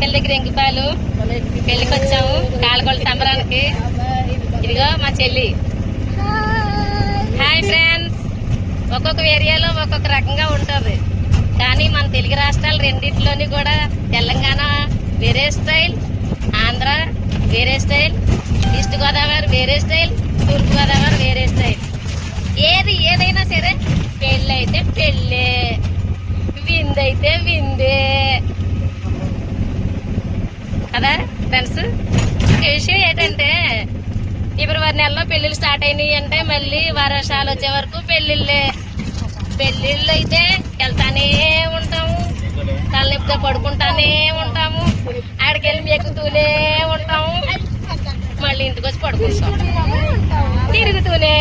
అక్కల దగ్గర ఎంగిపాలు పెళ్లికి వచ్చాము కాళ్ళగొళ్ళ సంబరానికి. ఇదిగో మా చెల్లి. Hi friends. ఒక్కొక్క ఏరియాలో ఒక్కొక్క రకంగా ఉంటుంది, కానీ మన తెలుగు రాష్ట్రాలు రెండింటిలోని కూడా తెలంగాణ వేరే స్టైల్, ఆంధ్ర వేరే స్టైల్, ఈస్ట్ గోదావరి వేరే స్టైల్, తూర్పు గోదావరి వేరే స్టైల్. ఏదైనా సరే పెళ్ళి అయితే పెళ్ళే, విందైతే విందే కదా ఫ్రెండ్స్. ఈ విషయం ఏంటంటే ఫిబ్రవరి నెలలో పెళ్లిళ్ళు స్టార్ట్ అయినాయి అంటే మళ్ళీ వర్షాలు వచ్చే వరకు పెళ్లిళ్ళే. పెళ్లిళ్ళు అయితే వెళ్తానే ఉంటాము, తలనొప్పితో పడుకుంటానే ఉంటాము, ఆడికెళ్ళి మెక్కుతూనే ఉంటాము, మళ్ళీ ఇంటికి వచ్చి పడుకుంటాం, తిరుగుతూనే